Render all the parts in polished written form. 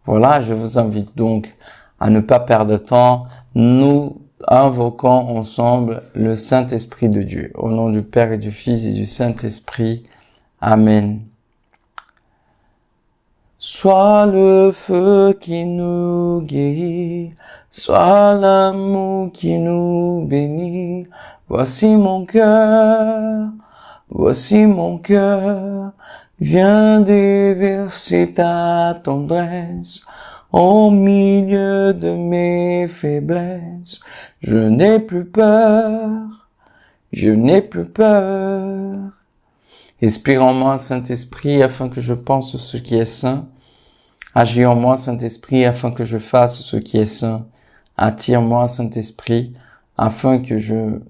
Voilà, je vous invite donc à ne pas perdre de temps. Nous invoquons ensemble le Saint-Esprit de Dieu. Au nom du Père et du Fils et du Saint-Esprit. Amen. Sois le feu qui nous guérit, sois l'amour qui nous bénit. Voici mon cœur, viens déverser ta tendresse au milieu de mes faiblesses. Je n'ai plus peur. Inspire en moi, Saint-Esprit, afin que je pense ce qui est saint. Agis en moi, Saint-Esprit, afin que je fasse ce qui est saint. Attire-moi, Saint-Esprit, afin que je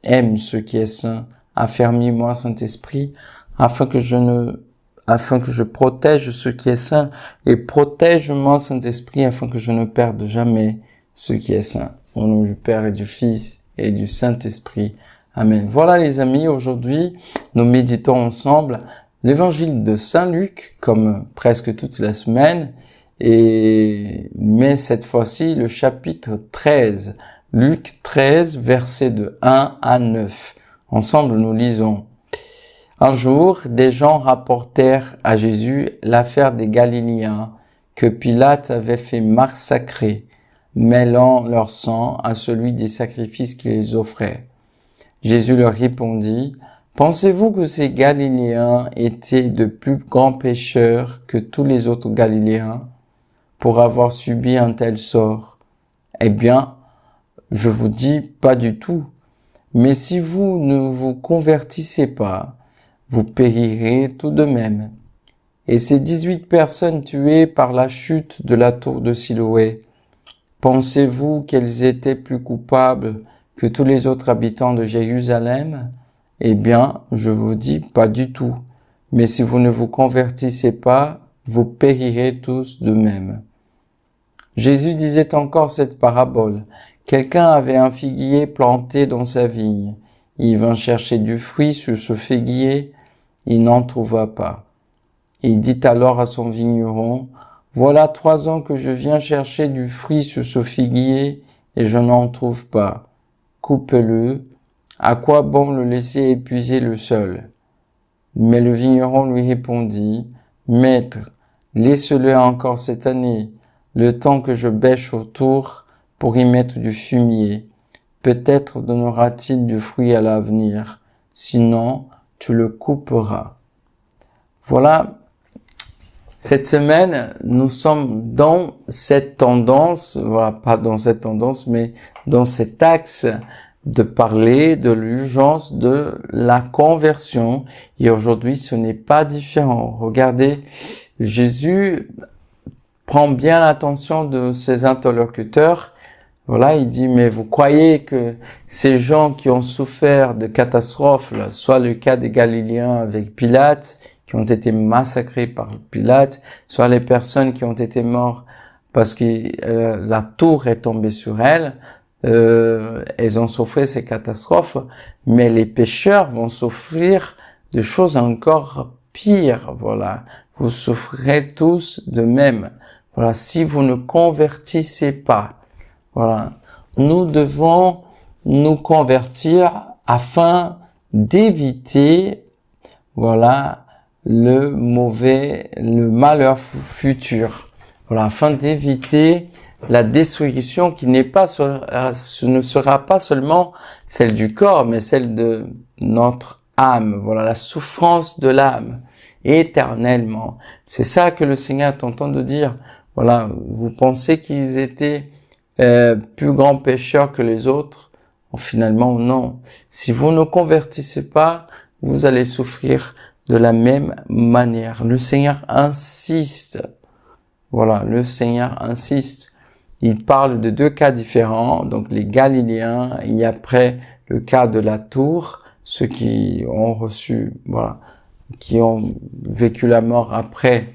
aime ce qui est saint. Affermis-moi, Saint-Esprit, afin que je protège ce qui est saint. Et protège-moi, Saint-Esprit, afin que je ne perde jamais ce qui est saint. Au nom du Père et du Fils et du Saint-Esprit. Amen. Voilà les amis, aujourd'hui, nous méditons ensemble l'évangile de Saint Luc, comme presque toute la semaine, mais cette fois-ci le chapitre 13, Luc 13, versets de 1 à 9. Ensemble, nous lisons. Un jour, des gens rapportèrent à Jésus l'affaire des Galiléens que Pilate avait fait massacrer, mêlant leur sang à celui des sacrifices qu'ils offraient. Jésus leur répondit, « Pensez-vous que ces Galiléens étaient de plus grands pécheurs que tous les autres Galiléens pour avoir subi un tel sort? Eh bien, je vous dis, pas du tout. Mais si vous ne vous convertissez pas, vous périrez tout de même. » Et ces 18 personnes tuées par la chute de la tour de Siloé, pensez-vous qu'elles étaient plus coupables que tous les autres habitants de Jérusalem? Eh bien, je vous dis, pas du tout. Mais si vous ne vous convertissez pas, vous périrez tous de même. Jésus disait encore cette parabole. Quelqu'un avait un figuier planté dans sa vigne. Il vint chercher du fruit sur ce figuier. Il n'en trouva pas. Il dit alors à son vigneron, « Voilà 3 ans que je viens chercher du fruit sur ce figuier et je n'en trouve pas. Coupe-le. À quoi bon le laisser épuiser le sol? » Mais le vigneron lui répondit, « Maître, laisse-le encore cette année, le temps que je bêche autour pour y mettre du fumier. Peut-être donnera-t-il du fruit à l'avenir, sinon tu le couperas. » Voilà, cette semaine, nous sommes dans cette tendance, voilà, pas dans cette tendance, mais dans cet axe de parler de l'urgence de la conversion. Et aujourd'hui, ce n'est pas différent. Regardez, Jésus prend bien l'attention de ses interlocuteurs. Voilà, il dit, mais vous croyez que ces gens qui ont souffert de catastrophes, là, soit le cas des Galiléens avec Pilate, qui ont été massacrés par Pilate, soit les personnes qui ont été mortes parce que la tour est tombée sur elles, elles ont souffert ces catastrophes, mais les pécheurs vont souffrir de choses encore pires, voilà. Vous souffrez tous de même. Voilà, si vous ne convertissez pas. Voilà. Nous devons nous convertir afin d'éviter, voilà, le malheur futur. Voilà, afin d'éviter la destruction qui ce ne sera pas seulement celle du corps, mais celle de notre âme. Voilà, la souffrance de l'âme, éternellement. C'est ça que le Seigneur t'entend de dire. Voilà, vous pensez qu'ils étaient plus grands pécheurs que les autres? Finalement, non. Si vous ne convertissez pas, vous allez souffrir de la même manière. Le Seigneur insiste. Voilà, le Seigneur insiste. Il parle de 2 cas différents, donc les Galiléens et après le cas de la tour, ceux qui ont reçu, voilà, qui ont vécu la mort après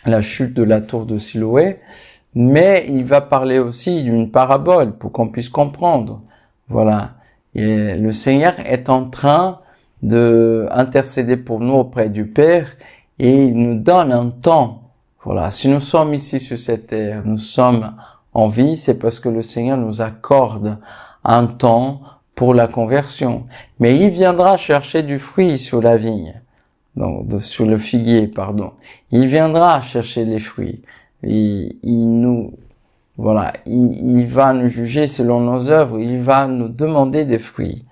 la chute de la tour de Siloé. Mais il va parler aussi d'une parabole pour qu'on puisse comprendre. Voilà. Et le Seigneur est en train de intercéder pour nous auprès du Père et il nous donne un temps. Voilà, si nous sommes ici sur cette terre, nous sommes en vie, c'est parce que le Seigneur nous accorde un temps pour la conversion. Mais il viendra chercher du fruit sur la vigne, donc sur le figuier, pardon. Il viendra chercher les fruits. Il va nous juger selon nos œuvres, il va nous demander des fruits.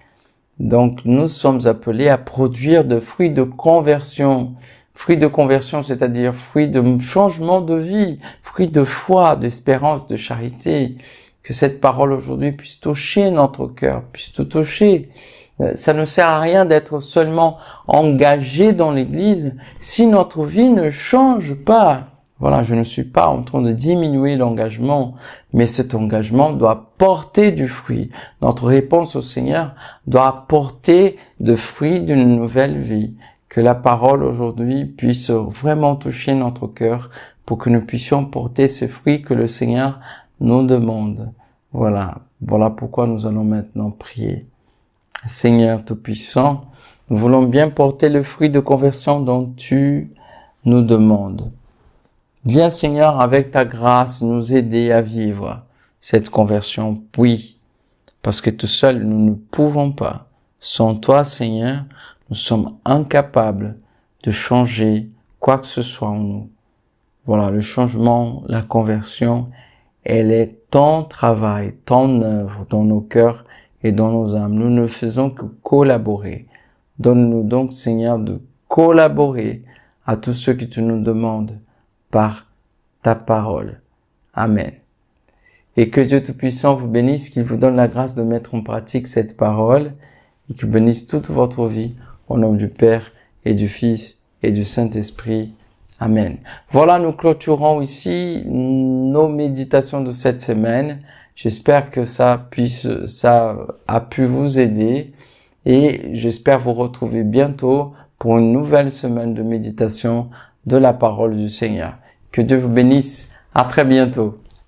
Donc, nous sommes appelés à produire de fruits de conversion. Fruits de conversion, c'est-à-dire fruits de changement de vie, fruits de foi, d'espérance, de charité. Que cette parole aujourd'hui puisse toucher notre cœur, puisse tout toucher. Ça ne sert à rien d'être seulement engagé dans l'Église si notre vie ne change pas. Voilà, je ne suis pas en train de diminuer l'engagement, mais cet engagement doit porter du fruit. Notre réponse au Seigneur doit porter de fruits d'une nouvelle vie. Que la parole aujourd'hui puisse vraiment toucher notre cœur pour que nous puissions porter ces fruits que le Seigneur nous demande. Voilà pourquoi nous allons maintenant prier. Seigneur Tout-Puissant, nous voulons bien porter le fruit de conversion dont tu nous demandes. Viens Seigneur avec ta grâce nous aider à vivre cette conversion, oui, parce que tout seul nous ne pouvons pas. Sans toi Seigneur, nous sommes incapables de changer quoi que ce soit en nous. Voilà, le changement, la conversion, elle est ton travail, ton œuvre dans nos cœurs et dans nos âmes. Nous ne faisons que collaborer. Donne-nous donc Seigneur de collaborer à tous ceux que tu nous demandes par ta parole. Amen. Et que Dieu Tout-Puissant vous bénisse, qu'il vous donne la grâce de mettre en pratique cette parole et qu'il bénisse toute votre vie au nom du Père et du Fils et du Saint-Esprit. Amen. Voilà, nous clôturons ici nos méditations de cette semaine. J'espère que ça a pu vous aider et j'espère vous retrouver bientôt pour une nouvelle semaine de méditation de la parole du Seigneur. Que Dieu vous bénisse. À très bientôt.